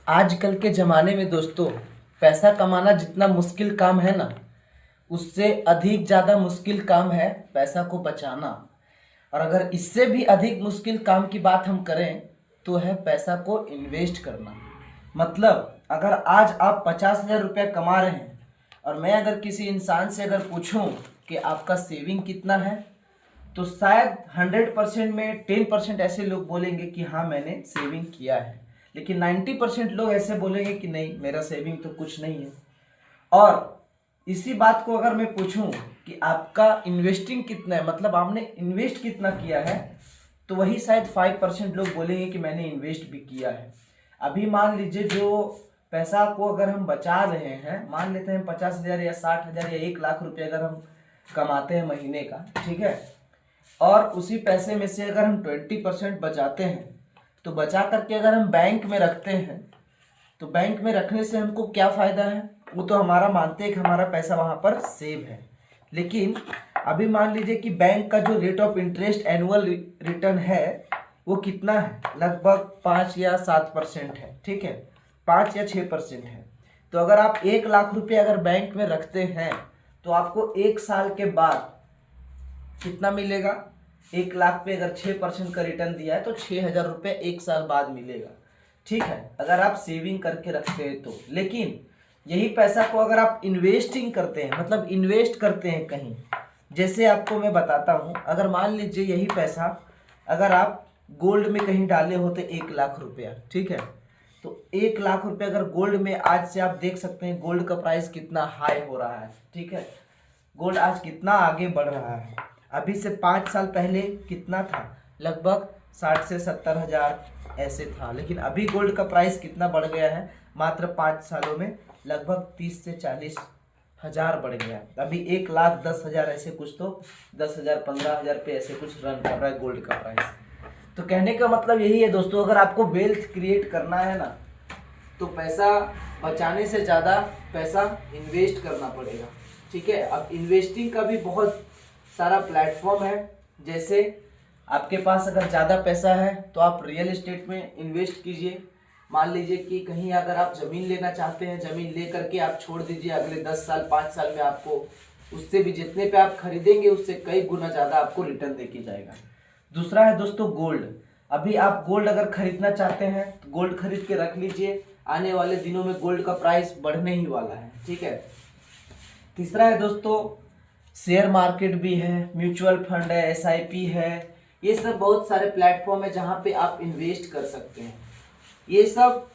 आजकल के ज़माने में दोस्तों, पैसा कमाना जितना मुश्किल काम है ना, उससे अधिक ज़्यादा मुश्किल काम है पैसा को बचाना। और अगर इससे भी अधिक मुश्किल काम की बात हम करें तो है पैसा को इन्वेस्ट करना। मतलब अगर आज आप 50,000 रुपया कमा रहे हैं और मैं अगर किसी इंसान से अगर पूछूं कि आपका सेविंग कितना है, तो शायद 100% में 10% ऐसे लोग बोलेंगे कि हाँ मैंने सेविंग किया है। लेकिन 90% लोग ऐसे बोलेंगे कि नहीं, मेरा सेविंग तो कुछ नहीं है। और इसी बात को अगर मैं पूछूं कि आपका इन्वेस्टिंग कितना है, मतलब आपने इन्वेस्ट कितना किया है, तो वही शायद 5% लोग बोलेंगे कि मैंने इन्वेस्ट भी किया है। अभी मान लीजिए जो पैसा को अगर हम बचा रहे हैं, मान लेते हैं 50,000 या 60,000 या 1,00,000 रुपये अगर हम कमाते हैं महीने का, ठीक है। और उसी पैसे में से अगर हम 20% बचाते हैं, तो बचा करके अगर हम बैंक में रखते हैं, तो बैंक में रखने से हमको क्या फ़ायदा है? वो तो हमारा मानते हैं कि हमारा पैसा वहाँ पर सेव है। लेकिन अभी मान लीजिए कि बैंक का जो rate of interest annual return है वो कितना है? लगभग 5 या 7% है, ठीक है, 5 या 6% है। तो अगर आप 1,00,000 रुपये अगर बैंक में रखते हैं तो आपको 1 साल के बाद कितना मिलेगा? 1,00,000 पे अगर 6% का रिटर्न दिया है तो 6,000 रुपये 1 साल बाद मिलेगा, ठीक है, अगर आप सेविंग करके रखते हैं तो। लेकिन यही पैसा को अगर आप इन्वेस्टिंग करते हैं, मतलब इन्वेस्ट करते हैं कहीं, जैसे आपको मैं बताता हूँ, अगर मान लीजिए यही पैसा अगर आप गोल्ड में कहीं डाले होते 1,00,000 रुपया, ठीक है, तो 1,00,000 रुपये अगर गोल्ड में, आज से आप देख सकते हैं गोल्ड का प्राइस कितना हाई हो रहा है, ठीक है, गोल्ड आज कितना आगे बढ़ रहा है। अभी से 5 साल पहले कितना था? लगभग 60 से 70 हज़ार ऐसे था। लेकिन अभी गोल्ड का प्राइस कितना बढ़ गया है? मात्र 5 सालों में लगभग 30 से 40 हज़ार बढ़ गया। अभी 1,10,000 ऐसे कुछ, तो 10,000 15,000 पे ऐसे कुछ रन कर रहा है गोल्ड का प्राइस। तो कहने का मतलब यही है दोस्तों, अगर आपको वेल्थ क्रिएट करना है ना, तो पैसा बचाने से ज़्यादा पैसा इन्वेस्ट करना पड़ेगा, ठीक है। अब इन्वेस्टिंग का भी बहुत सारा प्लेटफॉर्म है। जैसे आपके पास अगर ज़्यादा पैसा है तो आप रियल एस्टेट में इन्वेस्ट कीजिए। मान लीजिए कि कहीं अगर आप ज़मीन लेना चाहते हैं, ज़मीन ले करके आप छोड़ दीजिए, अगले 10 साल 5 साल में आपको उससे भी, जितने पे आप खरीदेंगे उससे कई गुना ज़्यादा आपको रिटर्न देके जाएगा। दूसरा है दोस्तों गोल्ड। अभी आप गोल्ड अगर खरीदना चाहते हैं तो गोल्ड खरीद के रख लीजिए, आने वाले दिनों में गोल्ड का प्राइस बढ़ने ही वाला है, ठीक है। तीसरा है दोस्तों शेयर मार्केट भी है, म्यूचुअल फंड है, एसआईपी है। ये सब बहुत सारे प्लेटफॉर्म है जहाँ पे आप इन्वेस्ट कर सकते हैं। ये सब